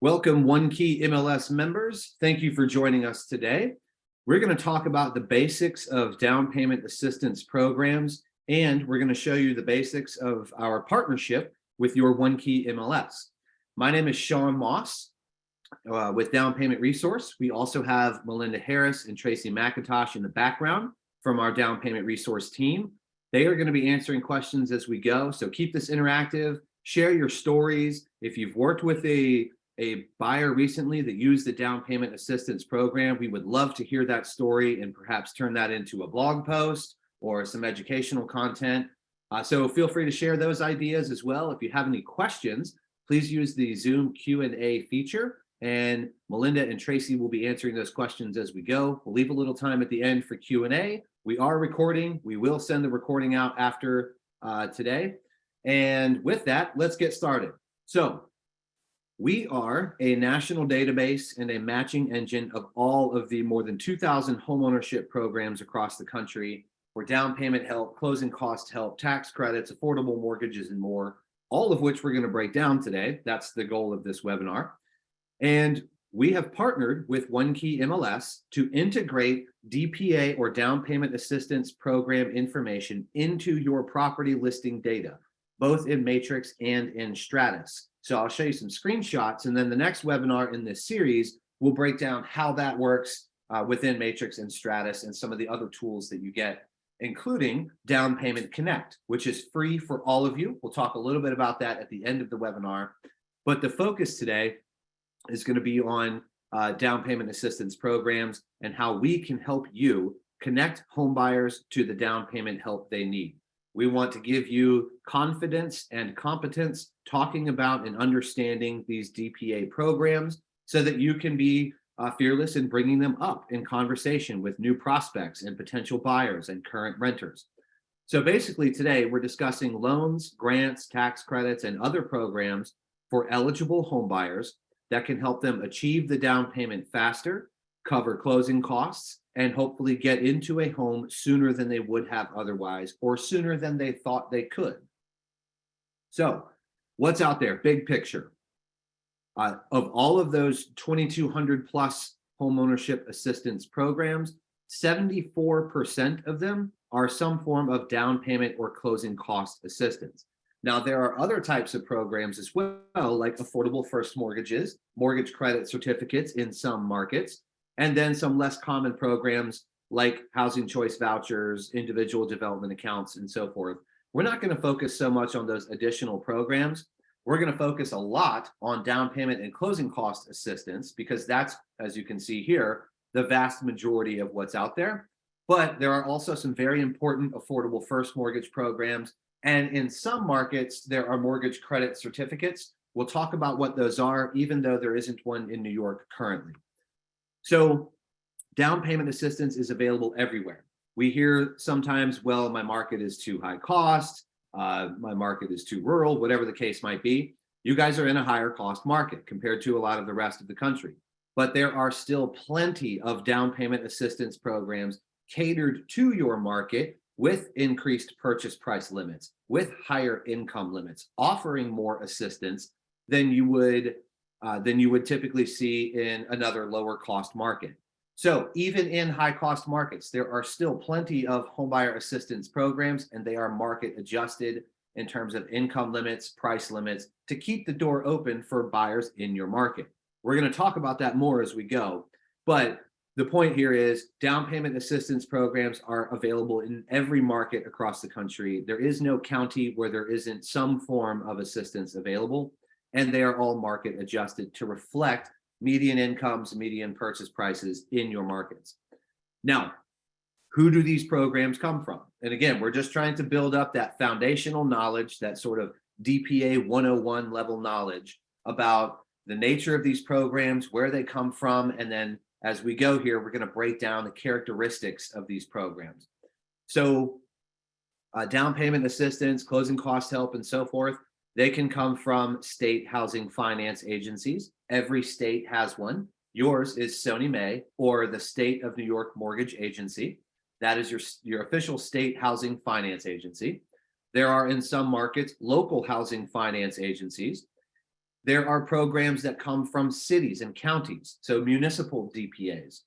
Welcome, OneKey MLS members. Thank you for joining us today. We're going to talk about the basics of down payment assistance programs, and we're going to show you the basics of our partnership with your OneKey MLS. My name is Sean Moss with Down Payment Resource. We also have Melinda Harris and Tracy McIntosh in the background from our Down Payment Resource team. They are going to be answering questions as we go, so keep this interactive. Share your stories. If you've worked with a buyer recently that used the down payment assistance program, we would love to hear that story and perhaps turn that into a blog post or some educational content. So feel free to share those ideas as well. If you have any questions, please use the Zoom Q&A feature, and Melinda and Tracy will be answering those questions as we go. We'll leave a little time at the end for Q&A. We are recording. We will send the recording out after today. And with that, let's get started. So we are a national database and a matching engine of all of the more than 2,000 homeownership programs across the country for down payment help, closing cost help, tax credits, affordable mortgages, and more, all of which we're going to break down today. That's the goal of this webinar. And we have partnered with OneKey MLS to integrate DPA or down payment assistance program information into your property listing data, both in Matrix and in Stratus. So I'll show you some screenshots, and then the next webinar in this series will break down how that works within Matrix and Stratus and some of the other tools that you get, including Down Payment Connect, which is free for all of you. We'll talk a little bit about that at the end of the webinar, but the focus today is going to be on down payment assistance programs and how we can help you connect home buyers to the down payment help they need. We want to give you confidence and competence talking about and understanding these DPA programs so that you can be fearless in bringing them up in conversation with new prospects and potential buyers and current renters. So basically today we're discussing loans, grants, tax credits, and other programs for eligible home buyers that can help them achieve the down payment faster, cover closing costs, and hopefully get into a home sooner than they would have otherwise, or sooner than they thought they could. So what's out there? Big picture. Of all of those 2,200 plus homeownership assistance programs, 74% of them are some form of down payment or closing cost assistance. Now, there are other types of programs as well, like affordable first mortgages, mortgage credit certificates in some markets, and then some less common programs like housing choice vouchers, individual development accounts, and so forth. We're not going to focus so much on those additional programs. We're going to focus a lot on down payment and closing cost assistance because that's, as you can see here, the vast majority of what's out there. But there are also some very important affordable first mortgage programs. And in some markets, there are mortgage credit certificates. We'll talk about what those are, even though there isn't one in New York currently. So down payment assistance is available everywhere. We hear sometimes, well, my market is too high cost, my market is too rural, whatever the case might be. You guys are in a higher cost market compared to a lot of the rest of the country. But there are still plenty of down payment assistance programs catered to your market with increased purchase price limits, with higher income limits, offering more assistance than you would typically see in another lower cost market. So even in high cost markets, there are still plenty of homebuyer assistance programs, and they are market adjusted in terms of income limits, price limits, to keep the door open for buyers in your market. We're going to talk about that more as we go, but the point here is down payment assistance programs are available in every market across the country. There is no county where there isn't some form of assistance available, and they are all market adjusted to reflect median incomes, median purchase prices in your markets. Now, who do these programs come from? And again, we're just trying to build up that foundational knowledge, that sort of DPA 101 level knowledge about the nature of these programs, where they come from, and then as we go here, we're going to break down the characteristics of these programs. So down payment assistance, closing cost help, and so forth, they can come from state housing finance agencies. Every state has one. Yours is Sony Mae, or the State of New York Mortgage Agency. That is your official state housing finance agency. There are in some markets local housing finance agencies. There are programs that come from cities and counties, so municipal DPAs.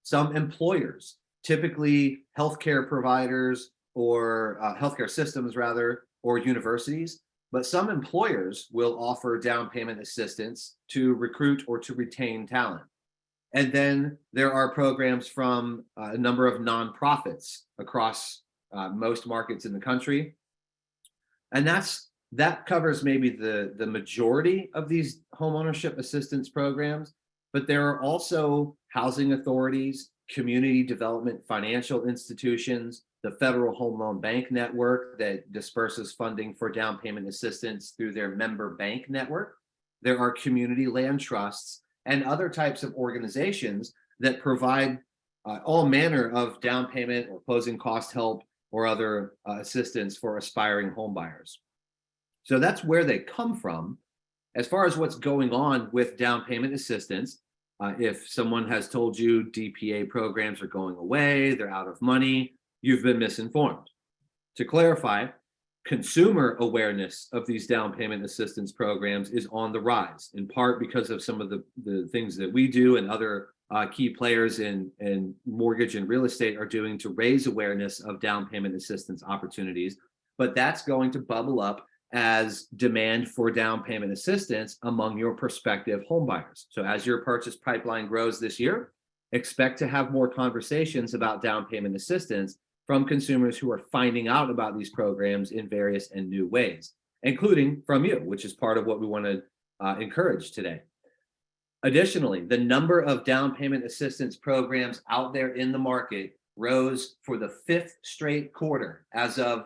Some employers, typically healthcare providers or healthcare systems rather, or universities, but some employers will offer down payment assistance to recruit or to retain talent. And then there are programs from a number of nonprofits across most markets in the country. And that covers maybe the majority of these homeownership assistance programs, but there are also housing authorities, community development financial institutions, the Federal Home Loan Bank Network that disperses funding for down payment assistance through their member bank network. There are community land trusts and other types of organizations that provide all manner of down payment or closing cost help or other assistance for aspiring home buyers. So that's where they come from. As far as what's going on with down payment assistance, if someone has told you DPA programs are going away, they're out of money, you've been misinformed. To clarify, consumer awareness of these down payment assistance programs is on the rise, in part because of some of the things that we do and other key players in mortgage and real estate are doing to raise awareness of down payment assistance opportunities. But that's going to bubble up as demand for down payment assistance among your prospective home buyers. So as your purchase pipeline grows this year, expect to have more conversations about down payment assistance from consumers who are finding out about these programs in various and new ways, including from you, which is part of what we want to encourage today. Additionally, the number of down payment assistance programs out there in the market rose for the 5th straight quarter as of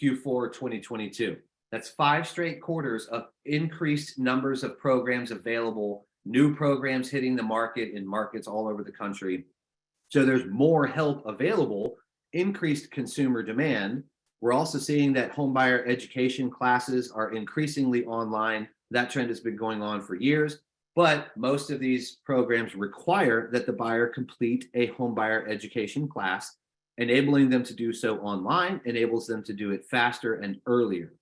Q4 2022. That's 5 straight quarters of increased numbers of programs available, new programs hitting the market in markets all over the country. So there's more help available, increased consumer demand. We're also seeing that homebuyer education classes are increasingly online. That trend has been going on for years, but most of these programs require that the buyer complete a homebuyer education class. Enabling them to do so online enables them to do it faster and earlier.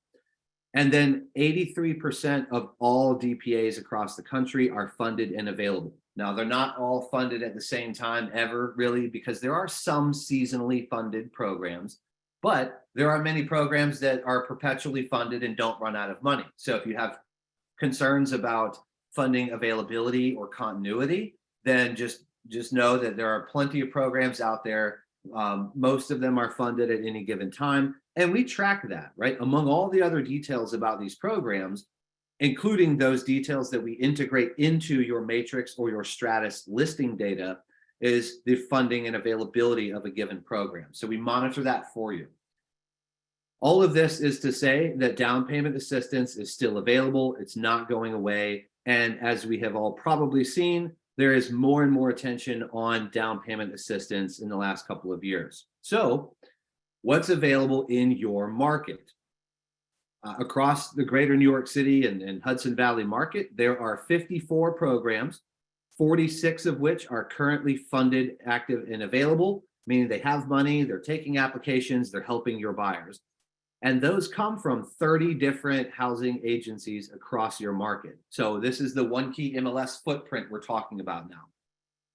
And then 83% of all DPAs across the country are funded and available. Now, they're not all funded at the same time ever, really, because there are some seasonally funded programs, but there are many programs that are perpetually funded and don't run out of money. So if you have concerns about funding availability or continuity, then just know that there are plenty of programs out there. Most of them are funded at any given time. And we track that, right? Among all the other details about these programs, including those details that we integrate into your matrix or your Stratus listing data, is the funding and availability of a given program. So we monitor that for you. All of this is to say that down payment assistance is still available. It's not going away. And as we have all probably seen, there is more and more attention on down payment assistance in the last couple of years. So what's available in your market? Across the greater New York City and Hudson Valley market, there are 54 programs, 46 of which are currently funded, active, and available, meaning they have money, they're taking applications, they're helping your buyers. And those come from 30 different housing agencies across your market. So this is the OneKey MLS footprint we're talking about now.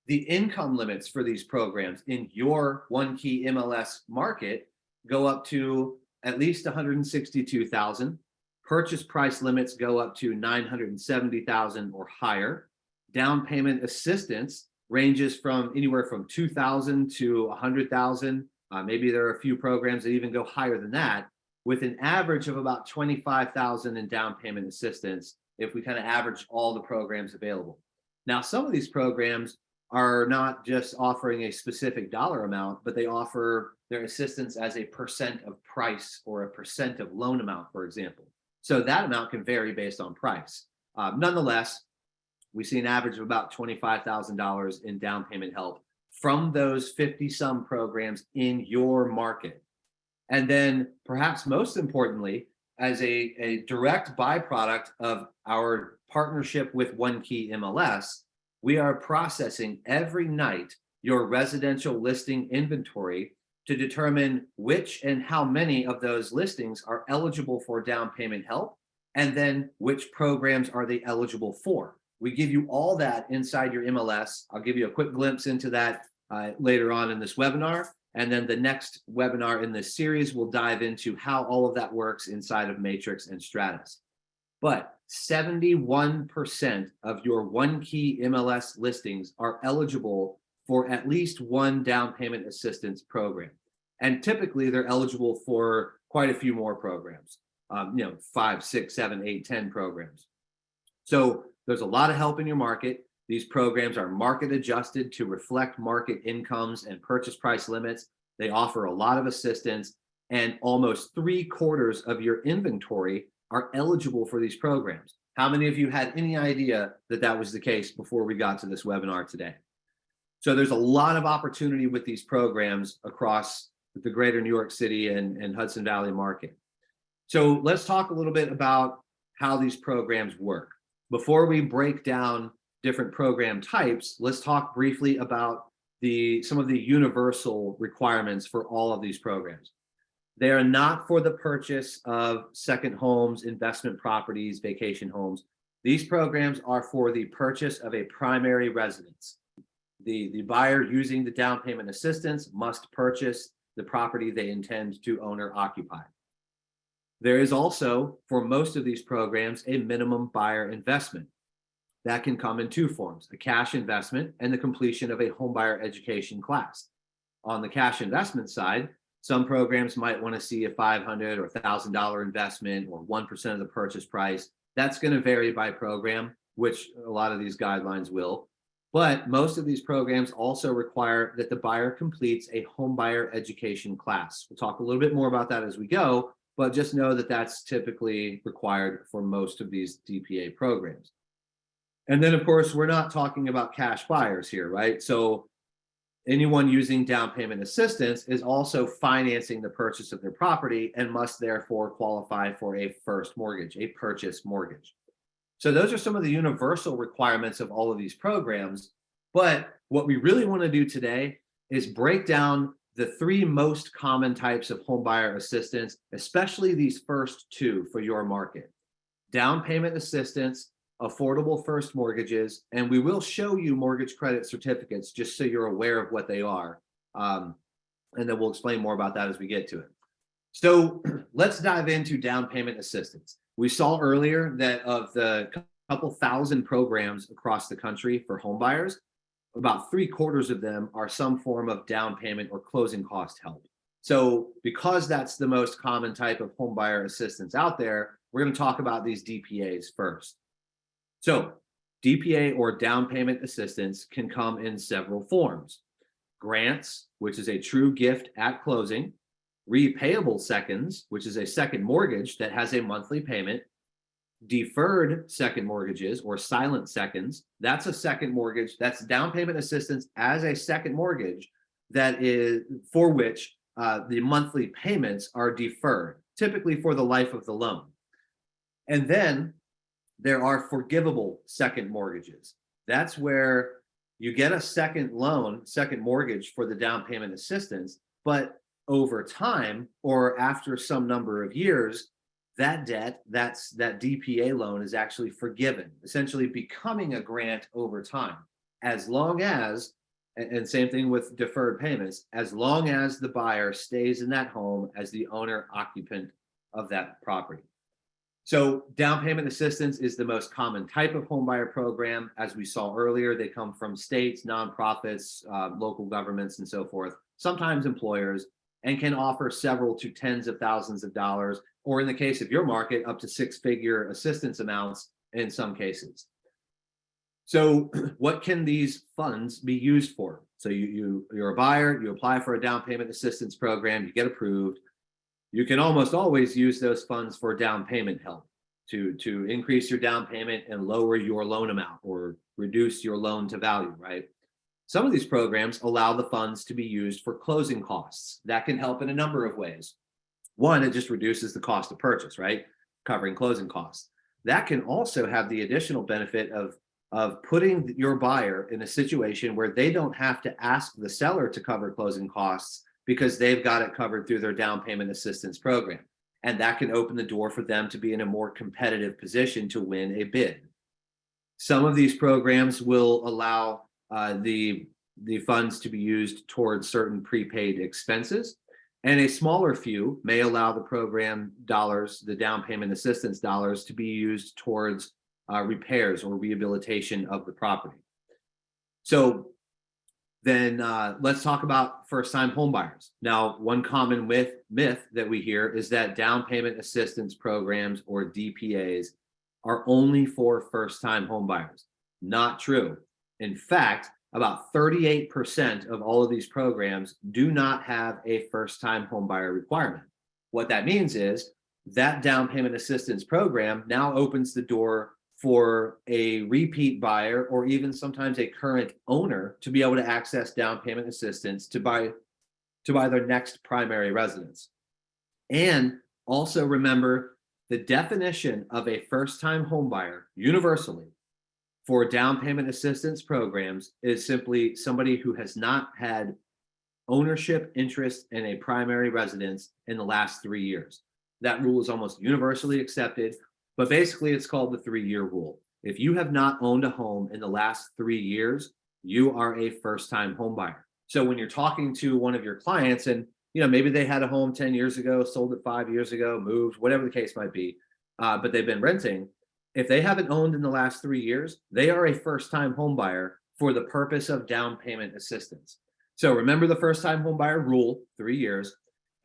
The income limits for these programs in your OneKey MLS market go up to at least $162,000. Purchase price limits go up to $970,000 or higher. Down payment assistance ranges from anywhere from $2,000 to $100,000. Maybe there are a few programs that even go higher than that, with an average of about $25,000 in down payment assistance if we kind of average all the programs available. Now, some of these programs are not just offering a specific dollar amount, but they offer their assistance as a percent of price or a percent of loan amount, for example. So that amount can vary based on price. Nonetheless, we see an average of about $25,000 in down payment help from those 50 some programs in your market. And then perhaps most importantly, as a direct byproduct of our partnership with OneKey MLS, we are processing every night your residential listing inventory to determine which and how many of those listings are eligible for down payment help and then which programs are they eligible for. We give you all that inside your MLS. I'll give you a quick glimpse into that later on in this webinar. And then the next webinar in this series will dive into how all of that works inside of Matrix and Stratus. But 71% of your OneKey MLS listings are eligible for at least one down payment assistance program. And typically they're eligible for quite a few more programs, 5, 6, 7, 8, 10 programs. So there's a lot of help in your market. These programs are market adjusted to reflect market incomes and purchase price limits. They offer a lot of assistance, and almost 3/4 of your inventory are eligible for these programs. How many of you had any idea that that was the case before we got to this webinar today? So there's a lot of opportunity with these programs across the greater New York City and Hudson Valley market. So let's talk a little bit about how these programs work. Before we break down different program types, let's talk briefly about some of the universal requirements for all of these programs. They are not for the purchase of second homes, investment properties, vacation homes. These programs are for the purchase of a primary residence. The buyer using the down payment assistance must purchase the property they intend to own or occupy. There is also, for most of these programs, a minimum buyer investment. That can come in two forms: a cash investment and the completion of a homebuyer education class. On the cash investment side, some programs might want to see a $500 or $1,000 investment or 1% of the purchase price. That's going to vary by program, which a lot of these guidelines will. But most of these programs also require that the buyer completes a homebuyer education class. We'll talk a little bit more about that as we go, but just know that that's typically required for most of these DPA programs. And then, of course, we're not talking about cash buyers here, right? So anyone using down payment assistance is also financing the purchase of their property and must therefore qualify for a first mortgage, a purchase mortgage. So those are some of the universal requirements of all of these programs. But what we really want to do today is break down the three most common types of homebuyer assistance, especially these first two for your market: down payment assistance, affordable first mortgages, and we will show you mortgage credit certificates just so you're aware of what they are. And then we'll explain more about that as we get to it. So let's dive into down payment assistance. We saw earlier that of the couple thousand programs across the country for home buyers, about 3/4 of them are some form of down payment or closing cost help. So because that's the most common type of home buyer assistance out there, we're going to talk about these DPAs first. So DPA, or down payment assistance, can come in several forms: grants, which is a true gift at closing; repayable seconds, which is a second mortgage that has a monthly payment; deferred second mortgages, or silent seconds. That's a second mortgage. That's down payment assistance as a second mortgage that is for which the monthly payments are deferred, typically for the life of the loan. And then there are forgivable second mortgages. That's where you get a second loan, second mortgage for the down payment assistance, but over time or after some number of years, that debt, that DPA loan, is actually forgiven, essentially becoming a grant over time, as long as, and same thing with deferred payments, as long as the buyer stays in that home as the owner occupant of that property. So down payment assistance is the most common type of homebuyer program. As we saw earlier, they come from states, nonprofits, local governments, and so forth, sometimes employers, and can offer several to tens of thousands of dollars, or in the case of your market, up to six-figure assistance amounts in some cases. So what can these funds be used for? So you're a buyer, you apply for a down payment assistance program, you get approved. You can almost always use those funds for down payment help to increase your down payment and lower your loan amount or reduce your loan to value, right? Some of these programs allow the funds to be used for closing costs. That can help in a number of ways. One, it just reduces the cost of purchase, right? Covering closing costs. That can also have the additional benefit of putting your buyer in a situation where they don't have to ask the seller to cover closing costs because they've got it covered through their down payment assistance program. and that can open the door for them to be in a more competitive position to win a bid. Some of these programs will allow the funds to be used towards certain prepaid expenses, and a smaller few may allow the program dollars, the down payment assistance dollars, to be used towards repairs or rehabilitation of the property. So then let's talk about first-time homebuyers. Now, one common myth that we hear is that down payment assistance programs, or DPAs, are only for first-time homebuyers. Not true. In fact, about 38% of all of these programs do not have a first-time homebuyer requirement. What that means is that down payment assistance program now opens the door for a repeat buyer, or even sometimes a current owner, to be able to access down payment assistance to buy their next primary residence. And also remember, the definition of a first-time homebuyer universally for down payment assistance programs is simply somebody who has not had ownership interest in a primary residence in the last 3 years. That rule is almost universally accepted, but basically it's called the 3-year rule. If you have not owned a home in the last 3 years, you are a first-time homebuyer. So when you're talking to one of your clients, and maybe they had a home 10 years ago, sold it 5 years ago, moved, whatever the case might be, but they've been renting. If they haven't owned in the last 3 years, they are a first-time homebuyer for the purpose of down payment assistance. So remember the first-time homebuyer rule, 3 years.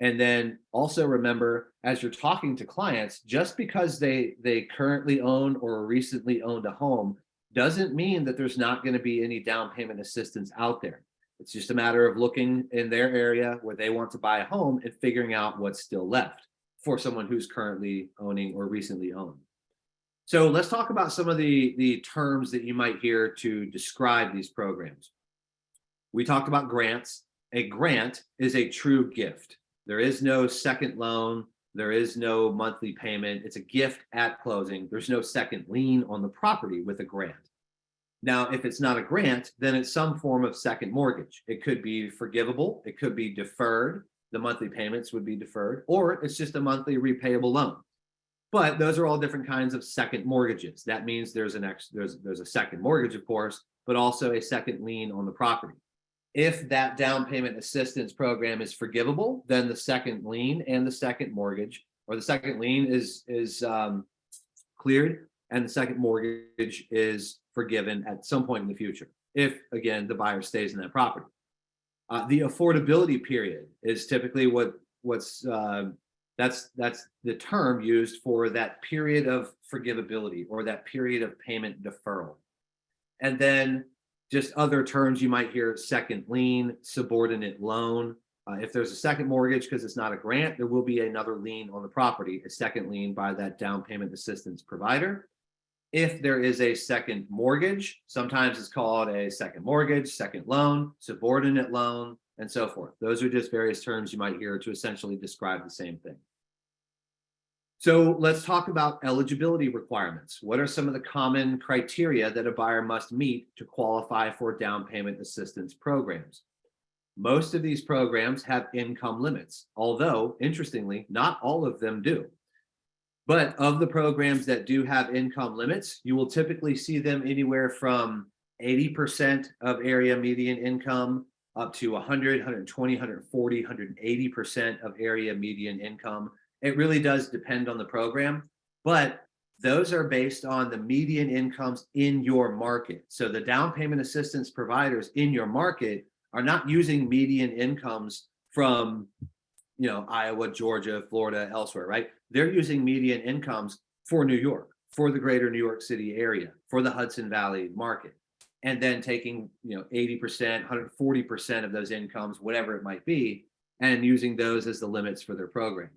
And then also remember, as you're talking to clients, just because they currently own or recently owned a home doesn't mean that there's not going to be any down payment assistance out there. It's just a matter of looking in their area where they want to buy a home and figuring out what's still left for someone who's currently owning or recently owned. So let's talk about some of the terms that you might hear to describe these programs. We talked about grants. A grant is a true gift. There is no second loan. There is no monthly payment. It's a gift at closing. There's no second lien on the property with a grant. Now, if it's not a grant, then it's some form of second mortgage. It could be forgivable. It could be deferred. The monthly payments would be deferred, or it's just a monthly repayable loan. But those are all different kinds of second mortgages. That means there's a second mortgage, of course, but also a second lien on the property. If that down payment assistance program is forgivable, then the second lien and the second mortgage, or the second lien is cleared, and the second mortgage is forgiven at some point in the future, if, again, the buyer stays in that property. The affordability period is typically that's the term used for that period of forgivability, or that period of payment deferral. And then just other terms you might hear: second lien, subordinate loan. If there's a second mortgage, because it's not a grant, there will be another lien on the property, a second lien by that down payment assistance provider. If there is a second mortgage, sometimes it's called a second mortgage, second loan, subordinate loan, and so forth. Those are just various terms you might hear to essentially describe the same thing. So let's talk about eligibility requirements. What are some of the common criteria that a buyer must meet to qualify for down payment assistance programs? Most of these programs have income limits, although, interestingly, not all of them do. But of the programs that do have income limits, you will typically see them anywhere from 80% of area median income up to 100, 120, 140, 180% of area median income. It really does depend on the program, but those are based on the median incomes in your market. So the down payment assistance providers in your market are not using median incomes from, Iowa, Georgia, Florida, elsewhere, right? They're using median incomes for New York, for the greater New York City area, for the Hudson Valley market, and then taking, 80%, 140% of those incomes, whatever it might be, and using those as the limits for their program.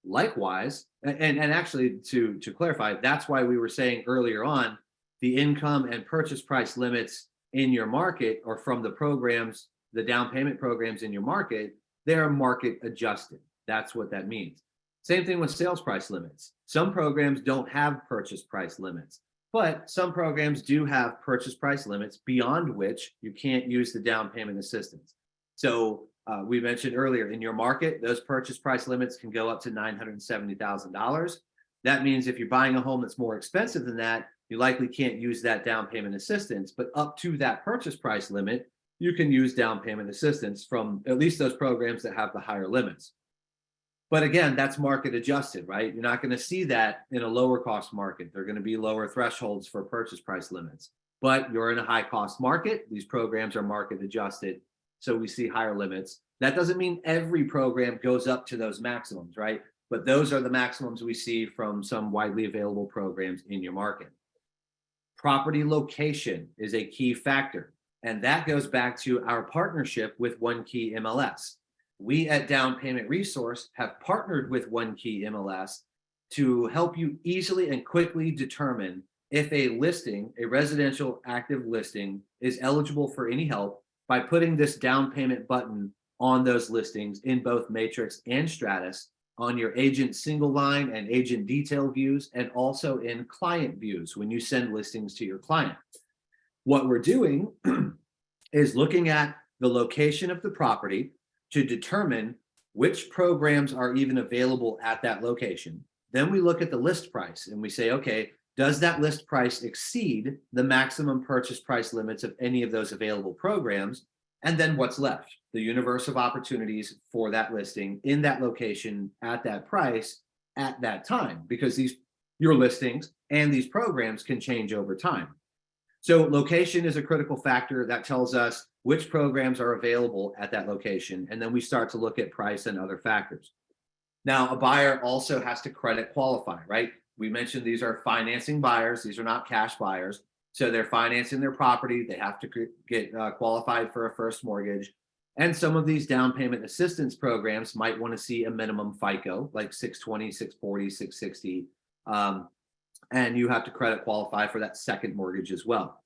Likewise, and actually to clarify, that's why we were saying earlier on, the income and purchase price limits in your market, or from the programs, the down payment programs in your market, they're market adjusted. That's what that means. Same thing with sales price limits. Some programs don't have purchase price limits, but some programs do have purchase price limits beyond which you can't use the down payment assistance. So We mentioned earlier, in your market, those purchase price limits can go up to $970,000. That means if you're buying a home that's more expensive than that, you likely can't use that down payment assistance, but up to that purchase price limit, you can use down payment assistance from at least those programs that have the higher limits. But again, that's market adjusted, right? You're not going to see that in a lower cost market. They're going to be lower thresholds for purchase price limits. But you're in a high cost market. These programs are market adjusted. So we see higher limits. That doesn't mean every program goes up to those maximums, right? But those are the maximums we see from some widely available programs in your market. Property location is a key factor. And that goes back to our partnership with OneKey MLS. We at Down Payment Resource have partnered with OneKey MLS to help you easily and quickly determine if a listing, a residential active listing, is eligible for any help by putting this down payment button on those listings in both Matrix and Stratus, on your agent single line and agent detail views, and also in client views when you send listings to your client. What we're doing is looking at the location of the property to determine which programs are even available at that location. Then we look at the list price and we say, okay, does that list price exceed the maximum purchase price limits of any of those available programs? And then what's left? The universe of opportunities for that listing in that location at that price at that time, because your listings and these programs can change over time. So location is a critical factor that tells us which programs are available at that location. And then we start to look at price and other factors. Now, a buyer also has to credit qualify, right? We mentioned these are financing buyers. These are not cash buyers. So they're financing their property. They have to get qualified for a first mortgage. And some of these down payment assistance programs might want to see a minimum FICO, like 620, 640, 660. And you have to credit qualify for that second mortgage as well.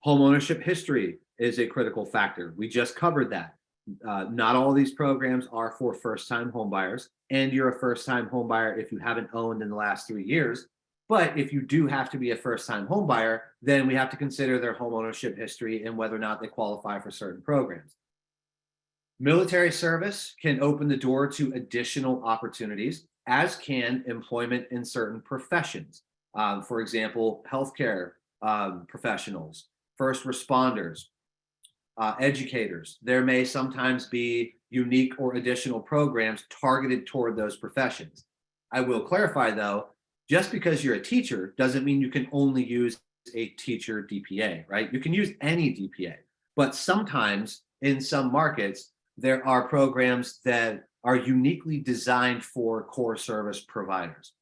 Homeownership history is a critical factor. We just covered that. Not all of these programs are for first-time homebuyers, and you're a first-time homebuyer if you haven't owned in the last 3 years. But if you do have to be a first-time homebuyer, then we have to consider their homeownership history and whether or not they qualify for certain programs. Military service can open the door to additional opportunities, as can employment in certain professions. For example, healthcare professionals, first responders, educators. There may sometimes be unique or additional programs targeted toward those professions. I will clarify though, just because you're a teacher doesn't mean you can only use a teacher DPA, right? You can use any DPA, but sometimes in some markets, there are programs that are uniquely designed for core service providers.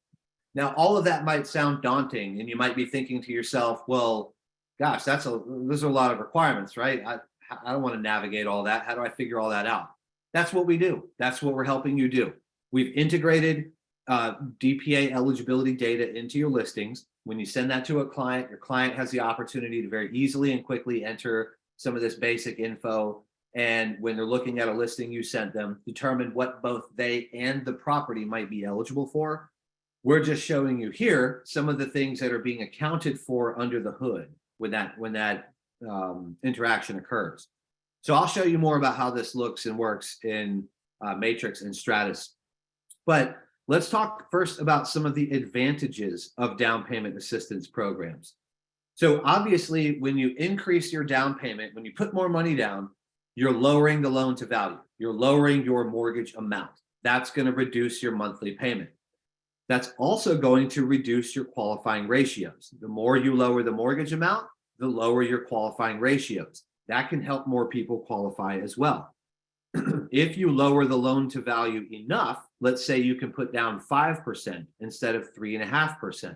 Now, all of that might sound daunting, and you might be thinking to yourself, well, gosh, those are a lot of requirements, right? I don't want to navigate all that. How do I figure all that out? That's what we do. That's what we're helping you do. We've integrated DPA eligibility data into your listings. When you send that to a client, your client has the opportunity to very easily and quickly enter some of this basic info. And when they're looking at a listing you sent them, determine what both they and the property might be eligible for. We're just showing you here some of the things that are being accounted for under the hood when that interaction occurs. So I'll show you more about how this looks and works in Matrix and Stratus. But let's talk first about some of the advantages of down payment assistance programs. So obviously, when you increase your down payment, when you put more money down, you're lowering the loan to value. You're lowering your mortgage amount. That's going to reduce your monthly payment. That's also going to reduce your qualifying ratios. The more you lower the mortgage amount, the lower your qualifying ratios. That can help more people qualify as well. If you lower the loan to value enough, let's say you can put down 5% instead of 3.5%.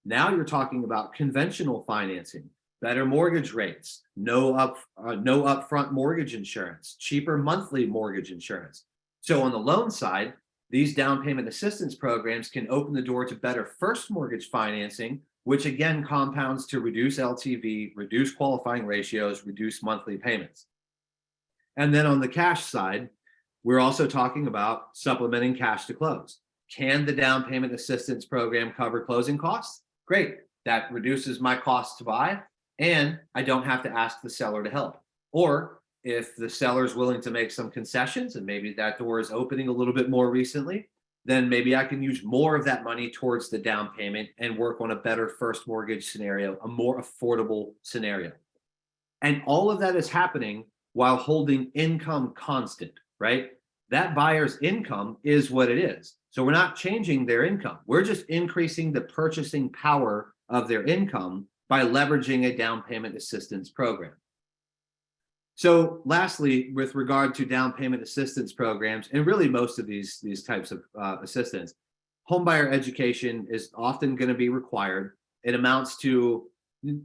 Now you're talking about conventional financing, better mortgage rates, no upfront mortgage insurance, cheaper monthly mortgage insurance. So on the loan side, these down payment assistance programs can open the door to better first mortgage financing, which again compounds to reduce LTV, reduce qualifying ratios, reduce monthly payments. And then on the cash side, we're also talking about supplementing cash to close. Can the down payment assistance program cover closing costs? Great. That reduces my cost to buy, and I don't have to ask the seller to help. Or If the seller is willing to make some concessions and maybe that door is opening a little bit more recently, then maybe I can use more of that money towards the down payment and work on a better first mortgage scenario, a more affordable scenario. And all of that is happening while holding income constant, right? That buyer's income is what it is. So we're not changing their income. We're just increasing the purchasing power of their income by leveraging a down payment assistance program. So lastly, with regard to down payment assistance programs, and really most of these types of assistance, homebuyer education is often going to be required. It amounts to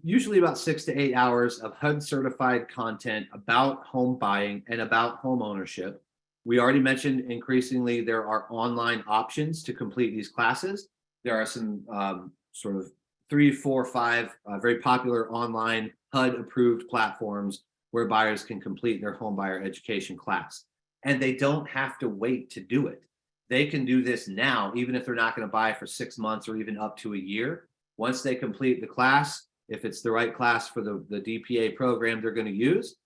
usually about 6 to 8 hours of HUD certified content about home buying and about home ownership. We already mentioned increasingly there are online options to complete these classes. There are some sort of 3, 4, 5 very popular online HUD approved platforms where buyers can complete their home buyer education class. And they don't have to wait to do it. They can do this now, even if they're not going to buy for 6 months or even up to a year. Once they complete the class, if it's the right class for the DPA program they're going to use,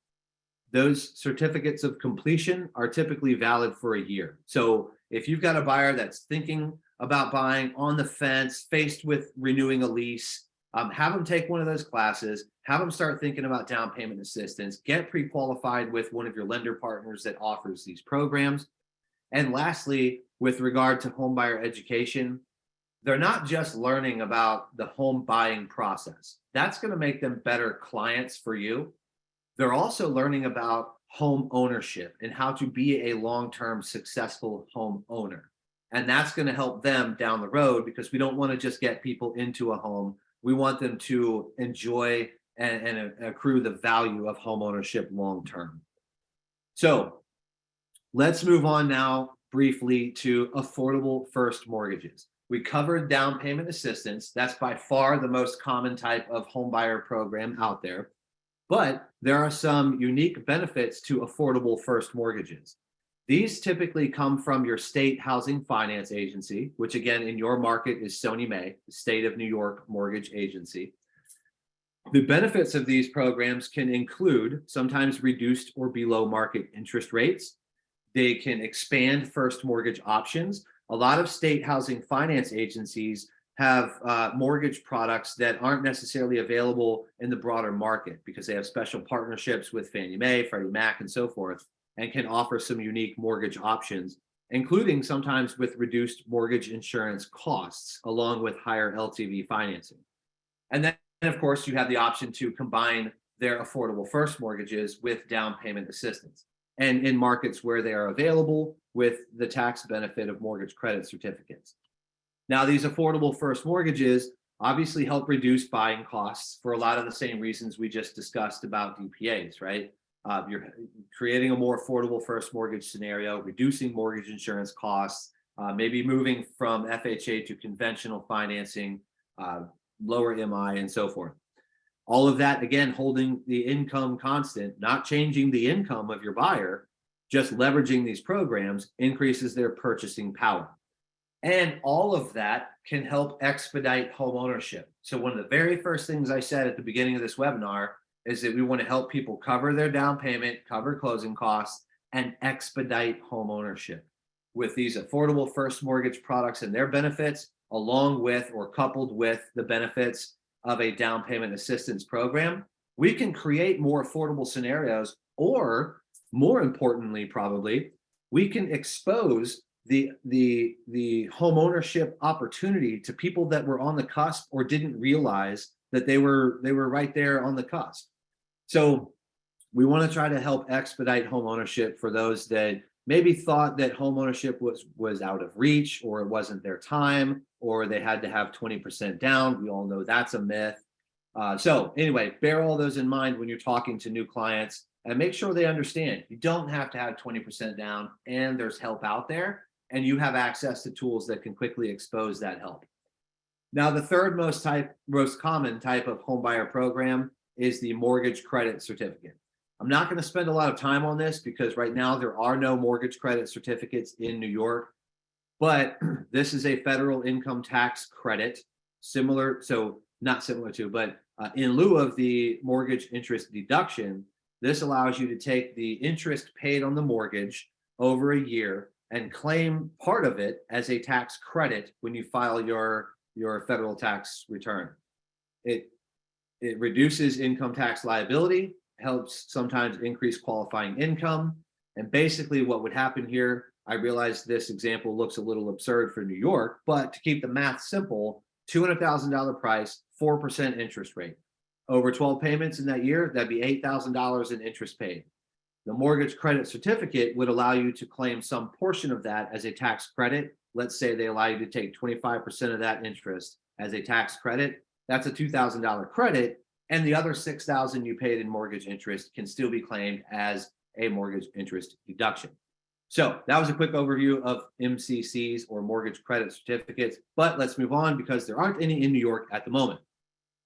those certificates of completion are typically valid for a year. So if you've got a buyer that's thinking about buying, on the fence, faced with renewing a lease, have them take one of those classes, have them start thinking about down payment assistance, get pre-qualified with one of your lender partners that offers these programs. And lastly, with regard to homebuyer education, they're not just learning about the home buying process. That's going to make them better clients for you. They're also learning about home ownership and how to be a long-term successful home owner. And that's going to help them down the road, because we don't want to just get people into a home. We want them to enjoy and accrue the value of home ownership long-term. So let's move on now briefly to affordable first mortgages. We covered down payment assistance. That's by far the most common type of home buyer program out there. But there are some unique benefits to affordable first mortgages. These typically come from your state housing finance agency, which again in your market is Sony Mae, the state of New York mortgage agency. The benefits of these programs can include sometimes reduced or below market interest rates. They can expand first mortgage options. A lot of state housing finance agencies have mortgage products that aren't necessarily available in the broader market because they have special partnerships with Fannie Mae, Freddie Mac, and so forth, and can offer some unique mortgage options, including sometimes with reduced mortgage insurance costs, along with higher LTV financing. And then, of course, you have the option to combine their affordable first mortgages with down payment assistance, and in markets where they are available, with the tax benefit of mortgage credit certificates. Now, these affordable first mortgages obviously help reduce buying costs for a lot of the same reasons we just discussed about DPAs, right? You're creating a more affordable first mortgage scenario, reducing mortgage insurance costs, maybe moving from FHA to conventional financing, lower MI, and so forth. All of that, again, holding the income constant, not changing the income of your buyer, just leveraging these programs increases their purchasing power. And all of that can help expedite home ownership. So one of the very first things I said at the beginning of this webinar is that we want to help people cover their down payment, cover closing costs, and expedite home ownership. With these affordable first mortgage products and their benefits, along with or coupled with the benefits of a down payment assistance program, we can create more affordable scenarios, or more importantly, probably, we can expose the home ownership opportunity to people that were on the cusp or didn't realize that they were right there on the cusp. So we want to try to help expedite home ownership for those that maybe thought that home ownership was out of reach, or it wasn't their time, or they had to have 20% down. We all know that's a myth. So anyway, bear all those in mind when you're talking to new clients, and make sure they understand you don't have to have 20% down, and there's help out there, and you have access to tools that can quickly expose that help. Now, the third most common type of home buyer program is the mortgage credit certificate. I'm not going to spend a lot of time on this because right now there are no mortgage credit certificates in New York, but this is a federal income tax credit, not similar to, but in lieu of the mortgage interest deduction, This allows you to take the interest paid on the mortgage over a year and claim part of it as a tax credit when you file your federal tax return. It reduces income tax liability, helps sometimes increase qualifying income. And basically what would happen here, I realize this example looks a little absurd for New York, but to keep the math simple, $200,000 price, 4% interest rate. Over 12 payments in that year, that'd be $8,000 in interest paid. The mortgage credit certificate would allow you to claim some portion of that as a tax credit. Let's say they allow you to take 25% of that interest as a tax credit. That's a $2,000 credit, and the other $6,000 you paid in mortgage interest can still be claimed as a mortgage interest deduction. So that was a quick overview of MCCs or mortgage credit certificates, but let's move on because there aren't any in New York at the moment.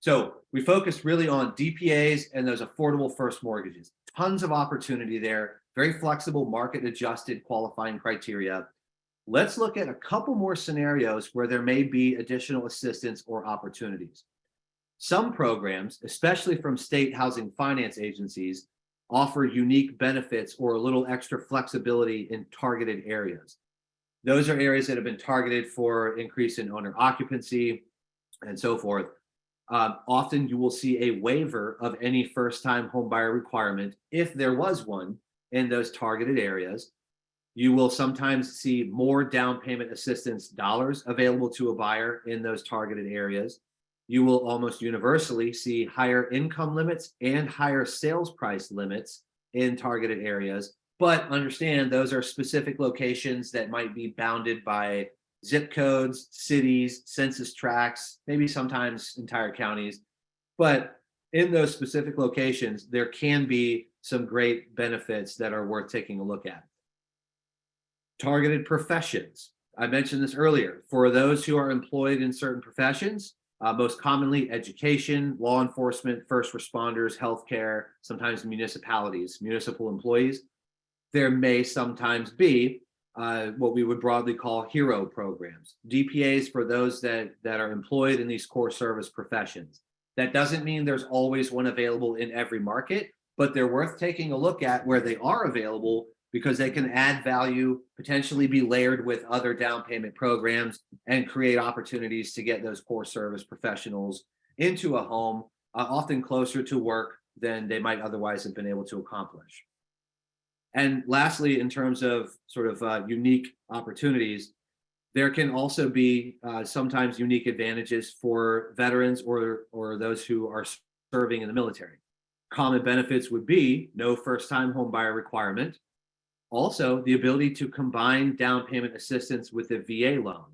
So we focused really on DPAs and those affordable first mortgages. Tons of opportunity there, very flexible market adjusted qualifying criteria. Let's look at a couple more scenarios where there may be additional assistance or opportunities. Some programs, especially from state housing finance agencies, offer unique benefits or a little extra flexibility in targeted areas. Those are areas that have been targeted for increase in owner occupancy and so forth. Often you will see a waiver of any first-time homebuyer requirement if there was one in those targeted areas. You will sometimes see more down payment assistance dollars available to a buyer in those targeted areas. You will almost universally see higher income limits and higher sales price limits in targeted areas, but understand those are specific locations that might be bounded by zip codes, cities, census tracts, maybe sometimes entire counties. But in those specific locations, there can be some great benefits that are worth taking a look at. Targeted professions. I mentioned this earlier. For those who are employed in certain professions, most commonly education, law enforcement, first responders, healthcare, sometimes municipalities, municipal employees, there may sometimes be what we would broadly call hero programs, DPAs for those that are employed in these core service professions. That doesn't mean there's always one available in every market, but they're worth taking a look at where they are available because they can add value, potentially be layered with other down payment programs, and create opportunities to get those core service professionals into a home, often closer to work than they might otherwise have been able to accomplish. And lastly, in terms of sort of unique opportunities, there can also be sometimes unique advantages for veterans or those who are serving in the military. Common benefits would be no first-time home buyer requirement. Also, the ability to combine down payment assistance with a VA loan.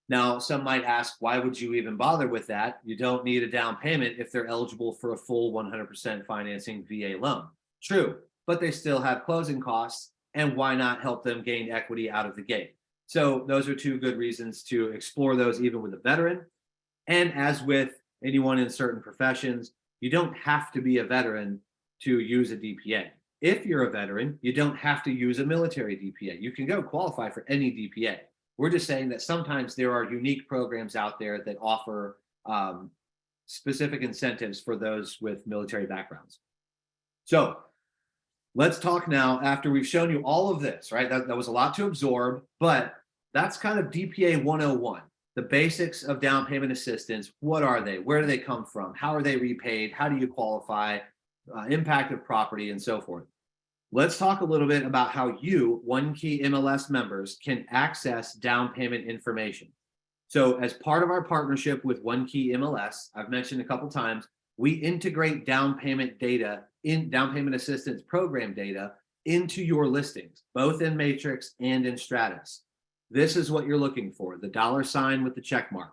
Now, some might ask, why would you even bother with that? You don't need a down payment if they're eligible for a full 100% financing VA loan. True, but they still have closing costs, and why not help them gain equity out of the gate? So those are two good reasons to explore those even with a veteran. And as with anyone in certain professions, you don't have to be a veteran to use a DPA. If you're a veteran, you don't have to use a military DPA. You can go qualify for any DPA. We're just saying that sometimes there are unique programs out there that offer specific incentives for those with military backgrounds. So let's talk now, after we've shown you all of this, right? That was a lot to absorb, but that's kind of DPA 101, the basics of down payment assistance. What are they? Where do they come from? How are they repaid? How do you qualify? Impact of property and so forth. Let's talk a little bit about how you, OneKey MLS members, can access down payment information. So as part of our partnership with OneKey MLS, I've mentioned a couple times, we integrate down payment data in down payment assistance program data into your listings, both in Matrix and in Stratus. This is what you're looking for, the $ with the check mark.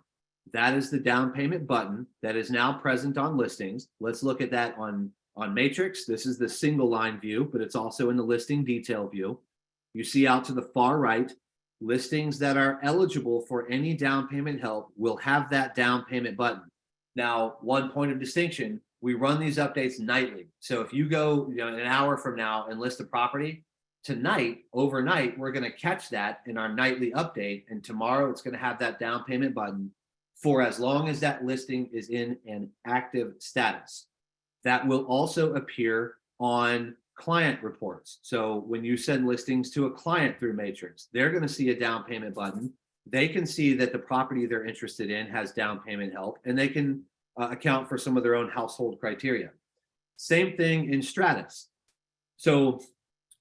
That is the down payment button that is now present on listings. Let's look at that on Matrix. This is the single line view, but it's also in the listing detail view. You see out to the far right, listings that are eligible for any down payment help will have that down payment button. Now, one point of distinction, we run these updates nightly. So if you go an hour from now and list a property, tonight, overnight, we're going to catch that in our nightly update. And tomorrow it's going to have that down payment button for as long as that listing is in an active status. That will also appear on client reports. So when you send listings to a client through Matrix, they're going to see a down payment button. They can see that the property they're interested in has down payment help, and they can account for some of their own household criteria. Same thing in Stratus. So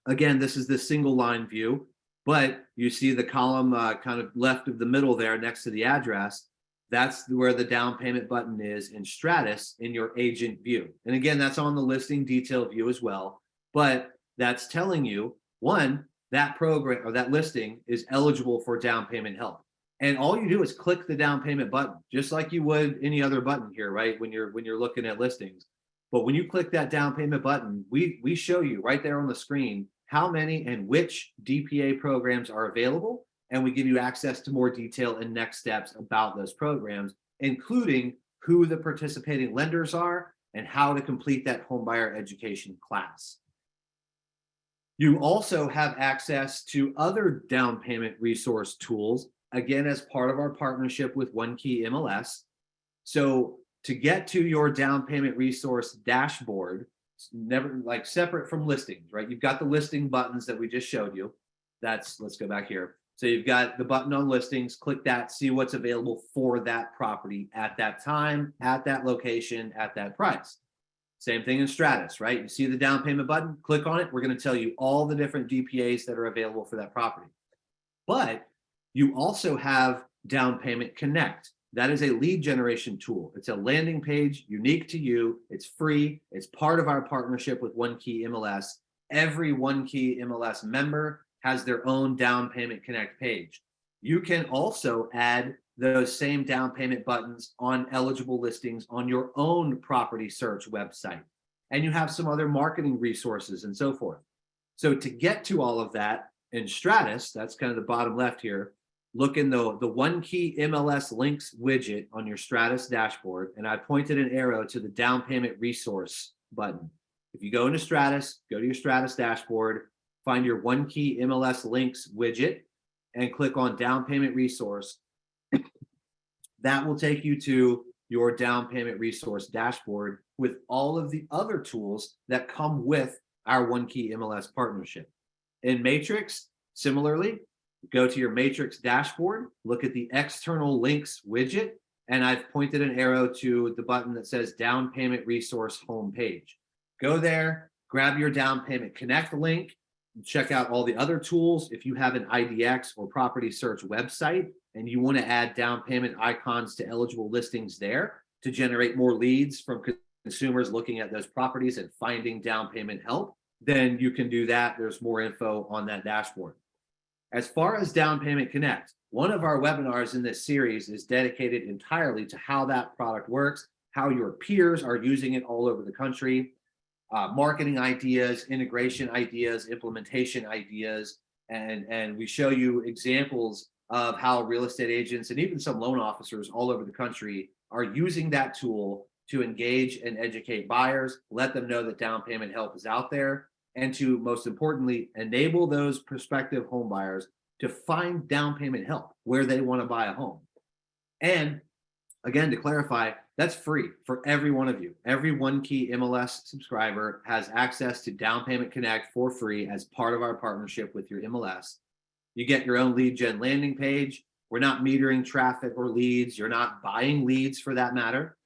again, this is the single line view, but you see the column kind of left of the middle there next to the address. That's where the down payment button is in Stratus in your agent view. And again, that's on the listing detail view as well. But that's telling you, one, that program or that listing is eligible for down payment help. And all you do is click the down payment button, just like you would any other button here, right? When you're looking at listings. But when you click that down payment button, we show you right there on the screen how many and which DPA programs are available. And we give you access to more detail and next steps about those programs, including who the participating lenders are and how to complete that homebuyer education class. You also have access to other down payment resource tools, again, as part of our partnership with OneKey MLS. So to get to your down payment resource dashboard, never like separate from listings, right? You've got the listing buttons that we just showed you. Let's go back here. So you've got the button on listings, click that, see what's available for that property at that time, at that location, at that price. Same thing in Stratus, right? You see the down payment button, click on it. We're going to tell you all the different DPAs that are available for that property. But you also have Down Payment Connect. That is a lead generation tool. It's a landing page unique to you. It's free. It's part of our partnership with OneKey MLS. Every OneKey MLS member has their own Down Payment Connect page. You can also add those same down payment buttons on eligible listings on your own property search website. And you have some other marketing resources and so forth. So to get to all of that in Stratus, that's kind of the bottom left here, look in the OneKey MLS links widget on your Stratus dashboard, and I pointed an arrow to the down payment resource button. If you go into Stratus, go to your Stratus dashboard, find your OneKey MLS links widget, and click on down payment resource. That will take you to your down payment resource dashboard with all of the other tools that come with our OneKey MLS partnership. In Matrix, similarly, go to your Matrix dashboard, look at the external links widget, and I've pointed an arrow to the button that says down payment resource homepage. Go there, grab your down payment connect link, check out all the other tools. If you have an IDX or property search website and you want to add down payment icons to eligible listings there to generate more leads from consumers looking at those properties and finding down payment help, then you can do that. There's more info on that dashboard. As far as Down Payment Connect, one of our webinars in this series is dedicated entirely to how that product works, how your peers are using it all over the country, marketing ideas, integration ideas, implementation ideas, and we show you examples of how real estate agents and even some loan officers all over the country are using that tool to engage and educate buyers, let them know that down payment help is out there, and to, most importantly, enable those prospective home buyers to find down payment help where they want to buy a home. And again, to clarify, that's free for every one of you. Every OneKey MLS subscriber has access to Down Payment Connect for free as part of our partnership with your MLS. You get your own lead gen landing page. We're not metering traffic or leads. You're not buying leads for that matter.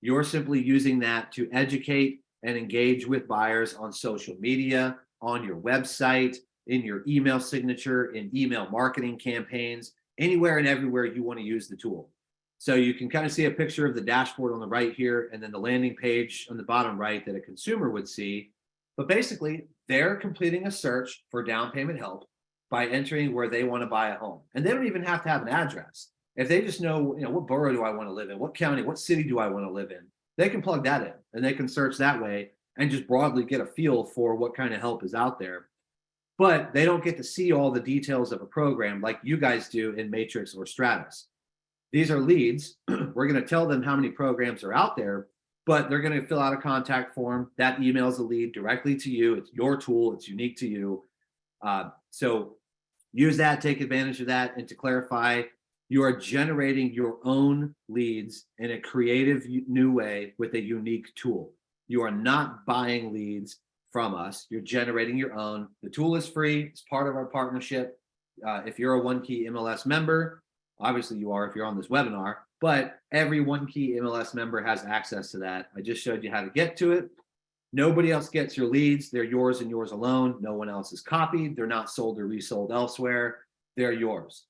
You're simply using that to educate and engage with buyers on social media, on your website, in your email signature, in email marketing campaigns, anywhere and everywhere you want to use the tool. So you can kind of see a picture of the dashboard on the right here, and then the landing page on the bottom right that a consumer would see. But basically, they're completing a search for down payment help by entering where they want to buy a home. And they don't even have to have an address. If they just know, what borough do I want to live in? What county, what city do I want to live in? They can plug that in and they can search that way and just broadly get a feel for what kind of help is out there. But they don't get to see all the details of a program like you guys do in Matrix or Stratus. These are leads. We're going to tell them how many programs are out there, but they're going to fill out a contact form. That emails a lead directly to you. It's your tool. It's unique to you. So use that, take advantage of that. And to clarify, you are generating your own leads in a creative new way with a unique tool. You are not buying leads from us. You're generating your own. The tool is free. It's part of our partnership. If you're a OneKey MLS member, obviously you are if you're on this webinar, but every OneKey MLS member has access to that. I just showed you how to get to it. Nobody else gets your leads. They're yours and yours alone. No one else is copied. They're not sold or resold elsewhere. They're yours.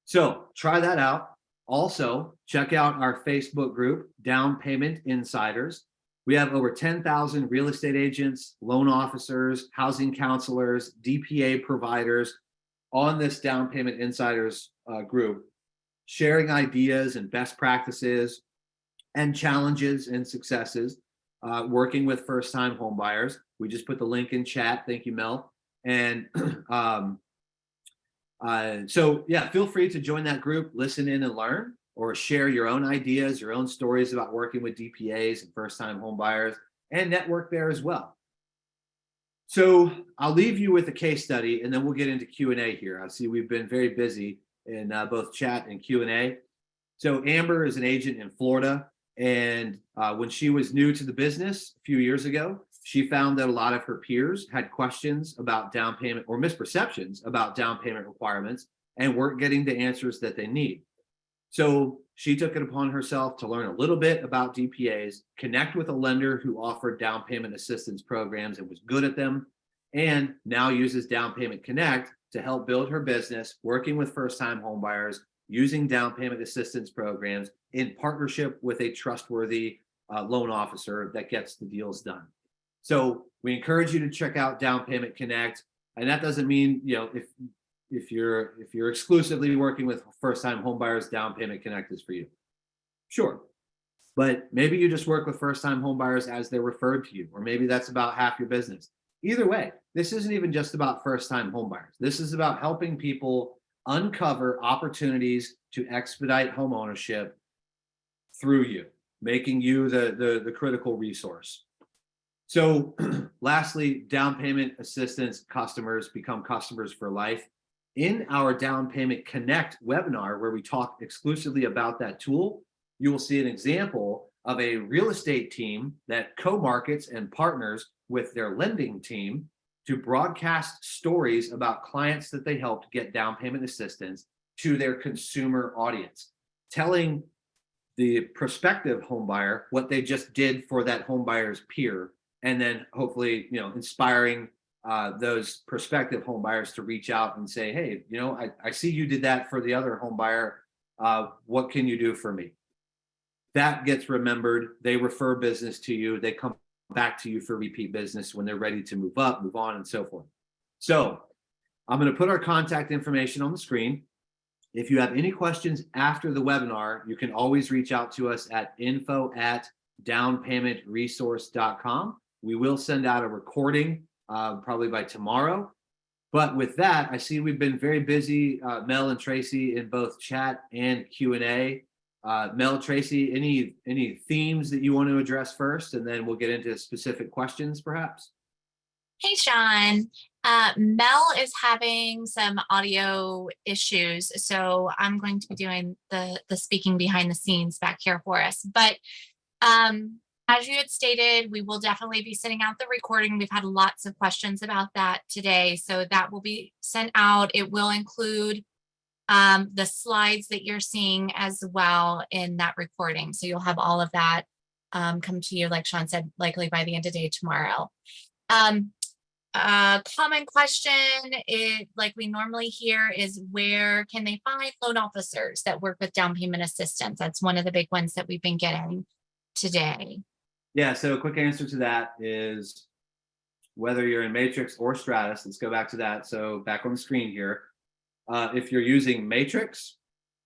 So try that out. Also, check out our Facebook group, Down Payment Insiders. We have over 10,000 real estate agents, loan officers, housing counselors, DPA providers on this Down Payment Insiders group, sharing ideas and best practices and challenges and successes, working with first-time home buyers. We just put the link in chat. Thank you, Mel. And so yeah, feel free to join that group, listen in and learn, or share your own ideas, your own stories about working with DPAs and first-time home buyers, and network there as well. So I'll leave you with a case study, and then we'll get into Q&A here. I see we've been very busy in both chat and Q&A. So Amber is an agent in Florida, and when she was new to the business a few years ago, she found that a lot of her peers had questions about down payment or misperceptions about down payment requirements and weren't getting the answers that they need. So she took it upon herself to learn a little bit about DPAs, connect with a lender who offered down payment assistance programs and was good at them, and now uses Down Payment Connect to help build her business, working with first-time home buyers, using down payment assistance programs in partnership with a trustworthy loan officer that gets the deals done. So we encourage you to check out Down Payment Connect. And that doesn't mean, if you're exclusively working with first-time home buyers, Down Payment Connect is for you. Sure. But maybe you just work with first-time home buyers as they're referred to you, or maybe that's about half your business. Either way, this isn't even just about first-time home buyers. This is about helping people uncover opportunities to expedite home ownership through you, making you the critical resource. So lastly, down payment assistance customers become customers for life. In our Down Payment Connect webinar, where we talk exclusively about that tool, you will see an example of a real estate team that co-markets and partners with their lending team to broadcast stories about clients that they helped get down payment assistance to their consumer audience, telling the prospective home buyer what they just did for that home buyer's peer, and then hopefully, inspiring those prospective home buyers to reach out and say, hey, I see you did that for the other home buyer. What can you do for me? That gets remembered. They refer business to you. They come back to you for repeat business when they're ready to move up, move on, and so forth. So I'm going to put our contact information on the screen. If you have any questions after the webinar, you can always reach out to us at info@downpaymentresource.com. We will send out a recording probably by tomorrow. But with that, I see we've been very busy, Mel and Tracy, in both chat and Q&A. Mel, Tracy, any themes that you want to address first, and then we'll get into specific questions perhaps? Hey, Sean. Mel is having some audio issues, so I'm going to be doing the speaking behind the scenes back here for us. But as you had stated, we will definitely be sending out the recording. We've had lots of questions about that today, so that will be sent out. It will include the slides that you're seeing as well in that recording. So you'll have all of that come to you, like Sean said, likely by the end of the day tomorrow. Common question like we normally hear is, where can they find loan officers that work with down payment assistance? That's one of the big ones that we've been getting today. Yeah, so a quick answer to that is whether you're in Matrix or Stratus. Let's go back to that. So back on the screen here. If you're using Matrix,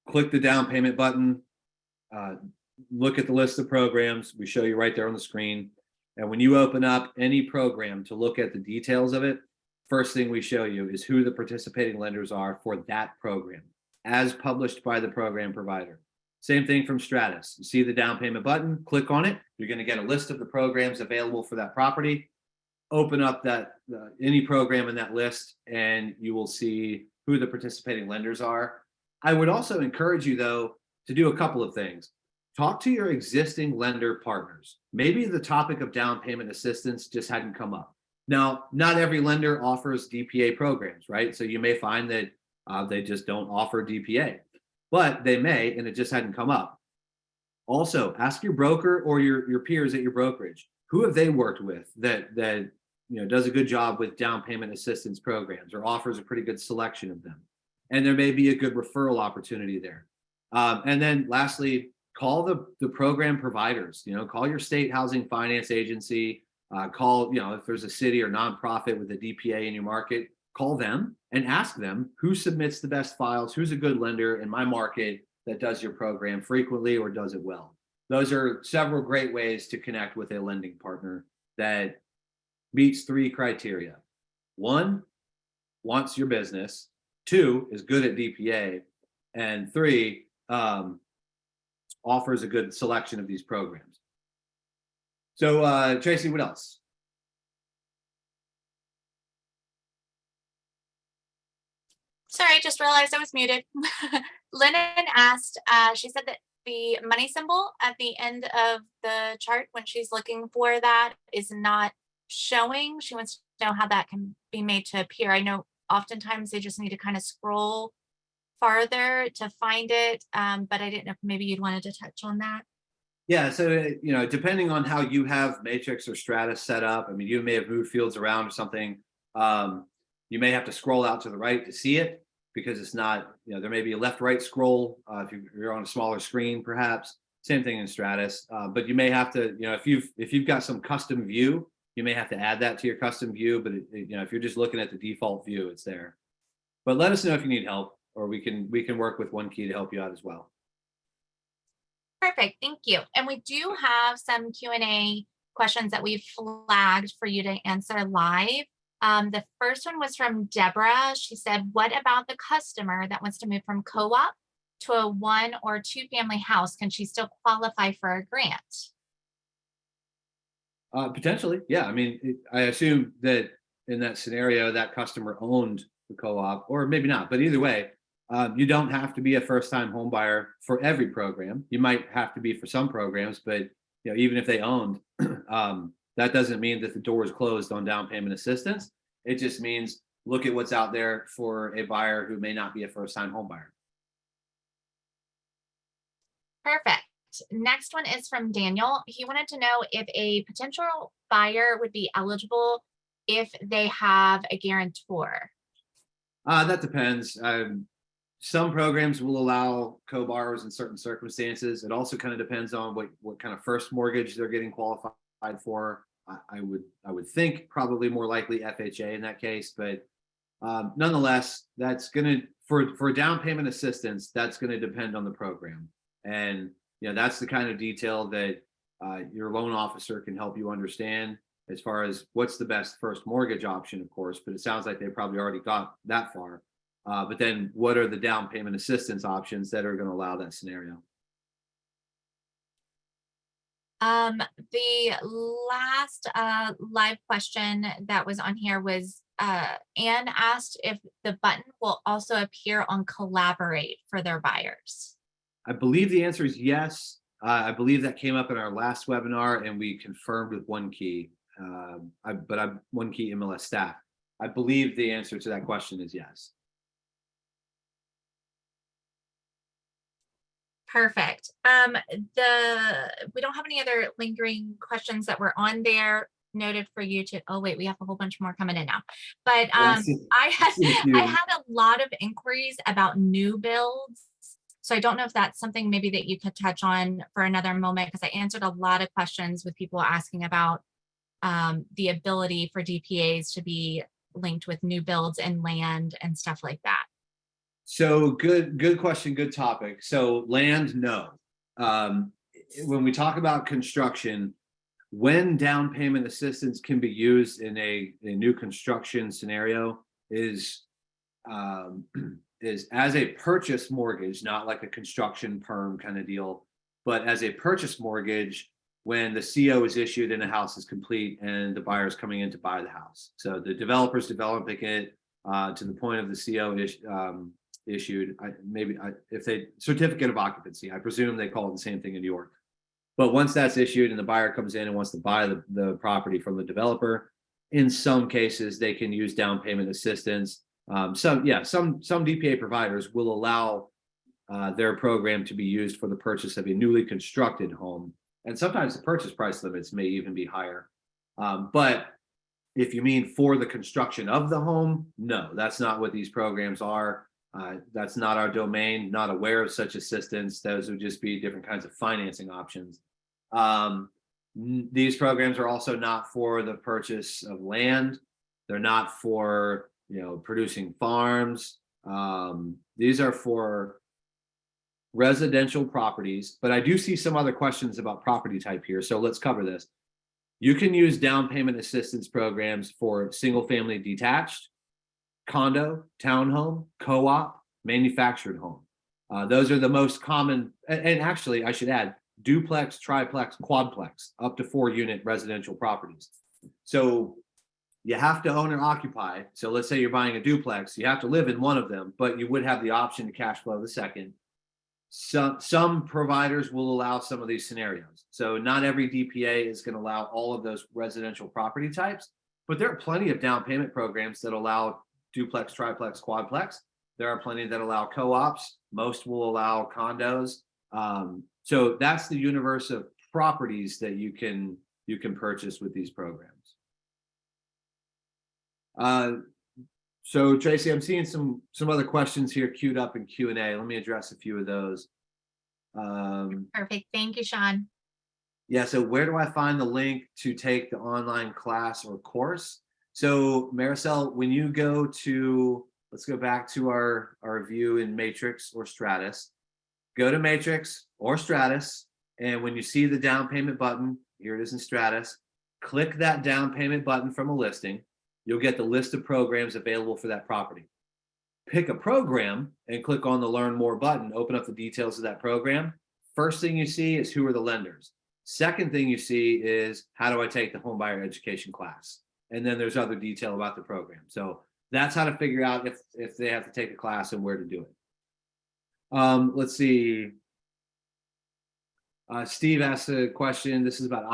click the down payment button, look at the list of programs. We show you right there on the screen. And when you open up any program to look at the details of it, first thing we show you is who the participating lenders are for that program, as published by the program provider. Same thing from Stratus. You see the down payment button, click on it. You're going to get a list of the programs available for that property. Open up that any program in that list, and you will see who the participating lenders are. I would also encourage you, though, to do a couple of things. Talk to your existing lender partners. Maybe the topic of down payment assistance just hadn't come up. Now, not every lender offers DPA programs, right? So you may find that they just don't offer DPA, but they may, and it just hadn't come up. Also, ask your broker or your peers at your brokerage, who have they worked with that does a good job with down payment assistance programs or offers a pretty good selection of them. And there may be a good referral opportunity there. And then lastly, call the program providers. Call your state housing finance agency. Call, if there's a city or nonprofit with a DPA in your market, call them and ask them who submits the best files, who's a good lender in my market that does your program frequently or does it well. Those are several great ways to connect with a lending partner that meets 3 criteria. 1, wants your business. 2, is good at DPA. And 3, offers a good selection of these programs. So Tracy, what else? Sorry, I just realized I was muted. Lennon asked, she said that the money symbol at the end of the chart when she's looking for that is not showing. She wants to know how that can be made to appear. I know oftentimes they just need to kind of scroll farther to find it, but I didn't know if maybe you'd wanted to touch on that. Yeah, so depending on how you have Matrix or Stratus set up, I mean, you may have moved fields around or something. You may have to scroll out to the right to see it because it's not, there may be a left-right scroll if you're on a smaller screen, perhaps. Same thing in Stratus, but you may have to, if you've got some custom view, you may have to add that to your custom view. But if you're just looking at the default view, it's there. But let us know if you need help, or we can work with OneKey to help you out as well. Perfect, thank you. And we do have some Q&A questions that we've flagged for you to answer live. The first one was from Deborah. She said, what about the customer that wants to move from co-op to a 1 or 2 family house? Can she still qualify for a grant? Potentially, yeah. I mean, I assume that in that scenario, that customer owned the co-op, or maybe not, but either way, you don't have to be a first-time home buyer for every program. You might have to be for some programs, but even if they owned, that doesn't mean that the door is closed on down payment assistance. It just means look at what's out there for a buyer who may not be a first-time home buyer. Perfect. Next one is from Daniel. He wanted to know if a potential buyer would be eligible if they have a guarantor. That depends. Some programs will allow co-borrowers in certain circumstances. It also kind of depends on what kind of first mortgage they're getting qualified for. I would think probably more likely FHA in that case, but nonetheless, that's going to for down payment assistance, that's going to depend on the program, and that's the kind of detail that your loan officer can help you understand as far as what's the best first mortgage option, of course. But it sounds like they probably already got that far. But then what are the down payment assistance options that are going to allow that scenario? The last live question that was on here was Anne asked if the button will also appear on Collaborate for their buyers. I believe the answer is yes. I believe that came up in our last webinar and we confirmed with OneKey, but I'm OneKey MLS staff. I believe the answer to that question is yes. Perfect. We don't have any other lingering questions that were on there noted for you to, oh wait, we have a whole bunch more coming in now. But I had a lot of inquiries about new builds. So I don't know if that's something maybe that you could touch on for another moment, because I answered a lot of questions with people asking about the ability for DPAs to be linked with new builds and land and stuff like that. So good question, good topic. So land, no. When we talk about construction, when down payment assistance can be used in a new construction scenario is as a purchase mortgage, not like a construction perm kind of deal, but as a purchase mortgage when the CO is issued and the house is complete and the buyer is coming in to buy the house. So the developer's developing it to the point of the CO issued. If they certificate of occupancy, I presume they call it the same thing in New York. But once that's issued and the buyer comes in and wants to buy the property from the developer, in some cases, they can use down payment assistance. Some DPA providers will allow their program to be used for the purchase of a newly constructed home. And sometimes the purchase price limits may even be higher. But if you mean for the construction of the home, no, that's not what these programs are. That's not our domain, not aware of such assistance. Those would just be different kinds of financing options. These programs are also not for the purchase of land. They're not for, producing farms. These are for residential properties, but I do see some other questions about property type here. So let's cover this. You can use down payment assistance programs for single family detached, condo, townhome, co-op, manufactured home. Those are the most common, and actually I should add duplex, triplex, quadplex, up to 4-unit residential properties. So you have to own or occupy. So let's say you're buying a duplex, you have to live in one of them, but you would have the option to cash flow the second. Some providers will allow some of these scenarios. So not every DPA is going to allow all of those residential property types, but there are plenty of down payment programs that allow duplex, triplex, quadplex. There are plenty that allow co-ops. Most will allow condos. So that's the universe of properties that you can purchase with these programs. So Tracy, I'm seeing some other questions here queued up in Q&A. Let me address a few of those. Perfect. Thank you, Sean. Yeah, so where do I find the link to take the online class or course? So Maricel, when you go to, let's go back to our view in Matrix or Stratus, go to Matrix or Stratus, and when you see the down payment button, here it is in Stratus, click that down payment button from a listing. You'll get the list of programs available for that property. Pick a program and click on the Learn More button, open up the details of that program. First thing you see is who are the lenders. Second thing you see is how do I take the home buyer education class? And then there's other detail about the program. So that's how to figure out if they have to take a class and where to do it. Let's see. Steve asked a question. This is about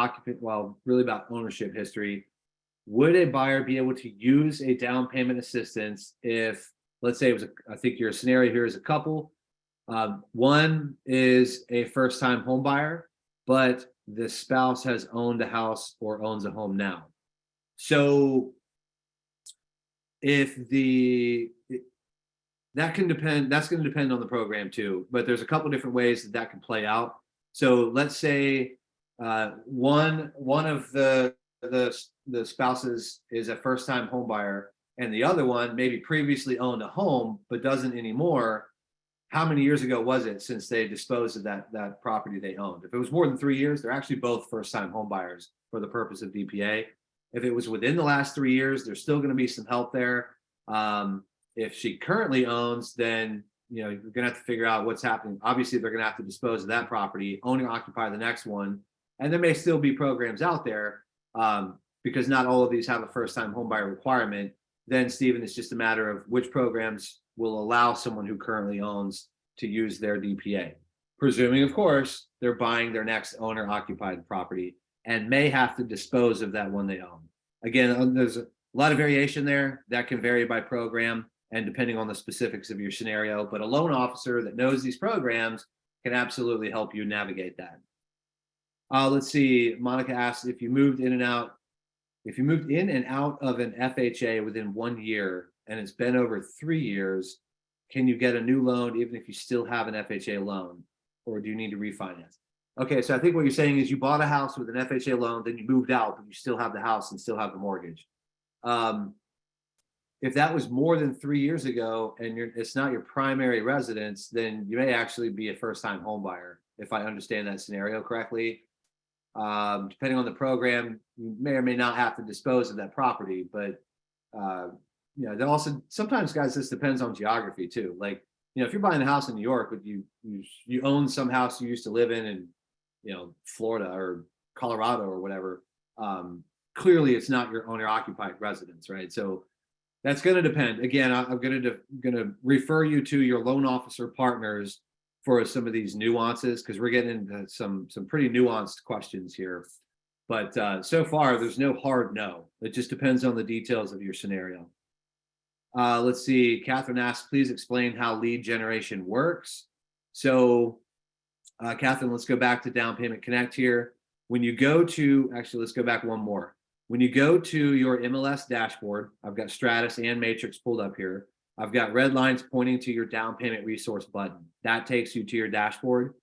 really about ownership history. Would a buyer be able to use a down payment assistance if, let's say I think your scenario here is a couple. One is a first-time home buyer, but the spouse has owned a house or owns a home now. So if that's going to depend on the program too, but there's a couple different ways that can play out. So let's say one of the spouses is a first-time home buyer and the other one maybe previously owned a home but doesn't anymore. How many years ago was it since they disposed of that property they owned? If it was more than 3 years, they're actually both first-time home buyers for the purpose of DPA. If it was within the last 3 years, there's still going to be some help there. If she currently owns, then you're going to have to figure out what's happening. Obviously, they're going to have to dispose of that property, own or occupy the next one, and there may still be programs out there because not all of these have a first-time home buyer requirement. Then, Stephen, it's just a matter of which programs will allow someone who currently owns to use their DPA, presuming, of course, they're buying their next owner-occupied property and may have to dispose of that one they own. Again, there's a lot of variation there. That can vary by program and depending on the specifics of your scenario, but a loan officer that knows these programs can absolutely help you navigate that. Let's see, Monica asked if you moved in and out of an FHA within 1 year and it's been over 3 years, can you get a new loan even if you still have an FHA loan, or do you need to refinance? Okay, so I think what you're saying is you bought a house with an FHA loan, then you moved out, but you still have the house and still have the mortgage. If that was more than 3 years ago and it's not your primary residence, then you may actually be a first-time home buyer, if I understand that scenario correctly. Depending on the program, you may or may not have to dispose of that property, but then also sometimes, guys, this depends on geography too. Like, if you're buying a house in New York, but you own some house you used to live in Florida or Colorado or whatever, clearly it's not your owner-occupied residence, right? So that's going to depend. Again, I'm going to refer you to your loan officer partners for some of these nuances because we're getting into some pretty nuanced questions here. But so far, there's no hard no. It just depends on the details of your scenario. Let's see. Catherine asks, please explain how lead generation works. So, Catherine, let's go back to Down Payment Connect here. When you go to, actually, let's go back one more. When you go to your MLS dashboard, I've got Stratus and Matrix pulled up here. I've got red lines pointing to your down payment resource button. That takes you to your dashboard.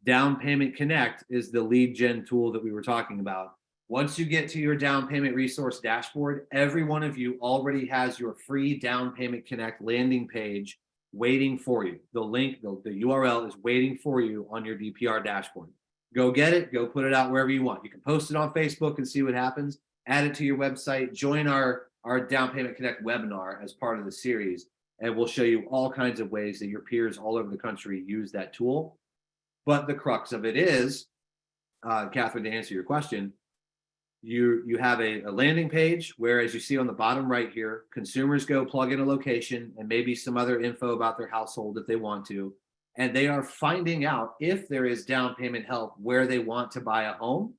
Down Payment Connect is the lead gen tool that we were talking about. Once you get to your down payment resource dashboard, every one of you already has your free Down Payment Connect landing page waiting for you. The link, the URL is waiting for you on your DPR dashboard. Go get it, go put it out wherever you want. You can post it on Facebook and see what happens, add it to your website, join our Down Payment Connect webinar as part of the series, and we'll show you all kinds of ways that your peers all over the country use that tool. But the crux of it is, Catherine, to answer your question, you have a landing page where, as you see on the bottom right here, consumers go plug in a location and maybe some other info about their household if they want to, and they are finding out if there is down payment help where they want to buy a home.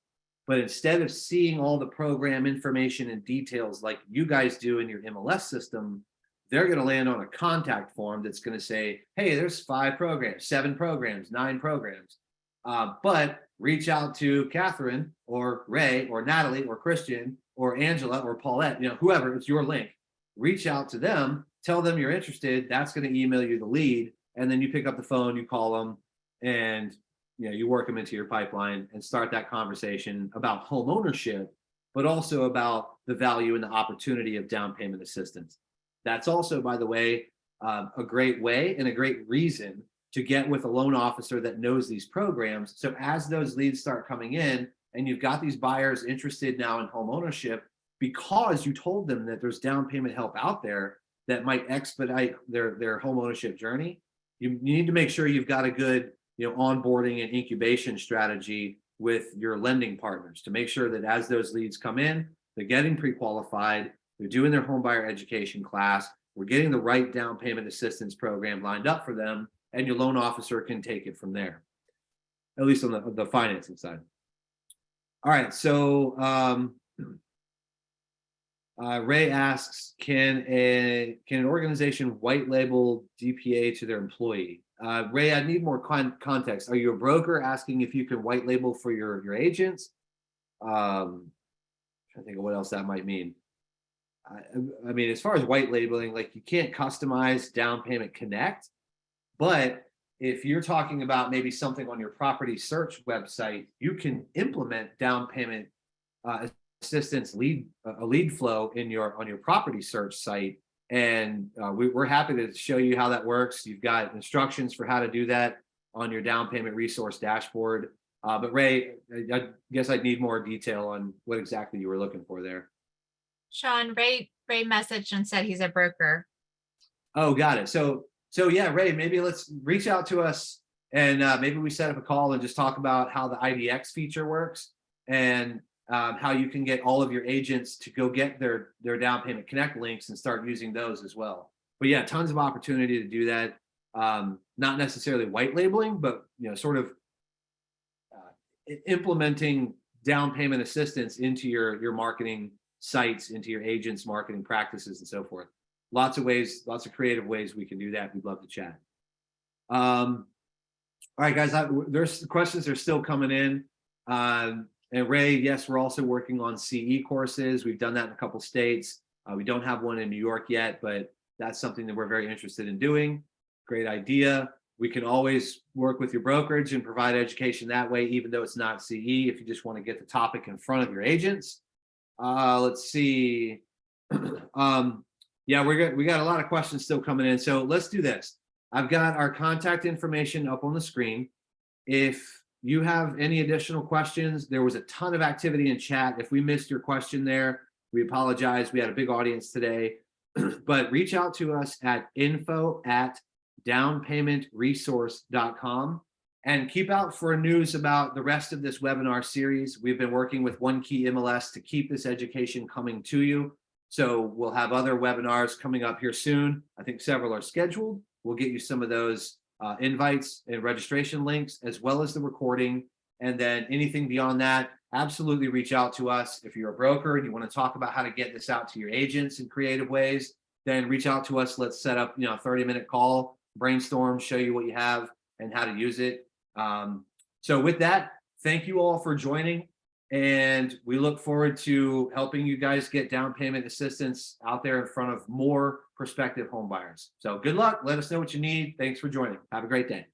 But instead of seeing all the program information and details like you guys do in your MLS system, they're going to land on a contact form that's going to say, hey, there's 5 programs, 7 programs, 9 programs. But reach out to Catherine or Ray or Natalie or Christian or Angela or Paulette, whoever, it's your link. Reach out to them, tell them you're interested. That's going to email you the lead. And then you pick up the phone, you call them, and you work them into your pipeline and start that conversation about home ownership, but also about the value and the opportunity of down payment assistance. That's also, by the way, a great way and a great reason to get with a loan officer that knows these programs. So as those leads start coming in and you've got these buyers interested now in home ownership, because you told them that there's down payment help out there that might expedite their home ownership journey, you need to make sure you've got a good onboarding and incubation strategy with your lending partners to make sure that as those leads come in, they're getting pre-qualified, they're doing their home buyer education class, we're getting the right down payment assistance program lined up for them, and your loan officer can take it from there, at least on the financing side. All right, so Ray asks, can an organization white label DPA to their employee? Ray, I need more context. Are you a broker asking if you can white label for your agents? I think of what else that might mean. I mean, as far as white labeling, like you can't customize Down Payment Connect, but if you're talking about maybe something on your property search website, you can implement down payment assistance lead flow on your property search site. And we're happy to show you how that works. You've got instructions for how to do that on your down payment resource dashboard. But Ray, I guess I'd need more detail on what exactly you were looking for there. Sean, Ray messaged and said he's a broker. Oh, got it. So yeah, Ray, maybe let's reach out to us and maybe we set up a call and just talk about how the IDX feature works and how you can get all of your agents to go get their Down Payment Connect links and start using those as well. But yeah, tons of opportunity to do that. Not necessarily white labeling, but sort of implementing down payment assistance into your marketing sites, into your agents' marketing practices and so forth. Lots of ways, lots of creative ways we can do that. We'd love to chat. All right, guys, there's questions are still coming in. And Ray, yes, we're also working on CE courses. We've done that in a couple states. We don't have one in New York yet, but that's something that we're very interested in doing. Great idea. We can always work with your brokerage and provide education that way, even though it's not CE, if you just want to get the topic in front of your agents. Let's see. Yeah, we got a lot of questions still coming in. So let's do this. I've got our contact information up on the screen. If you have any additional questions, there was a ton of activity in chat. If we missed your question there, we apologize. We had a big audience today, but reach out to us at info@downpaymentresource.com and keep out for news about the rest of this webinar series. We've been working with OneKey MLS to keep this education coming to you. So we'll have other webinars coming up here soon. I think several are scheduled. We'll get you some of those invites and registration links, as well as the recording. And then anything beyond that, absolutely reach out to us. If you're a broker and you want to talk about how to get this out to your agents in creative ways, then reach out to us. Let's set up, a 30-minute call, brainstorm, show you what you have and how to use it. So with that, thank you all for joining. And we look forward to helping you guys get down payment assistance out there in front of more prospective home buyers. So good luck. Let us know what you need. Thanks for joining. Have a great day.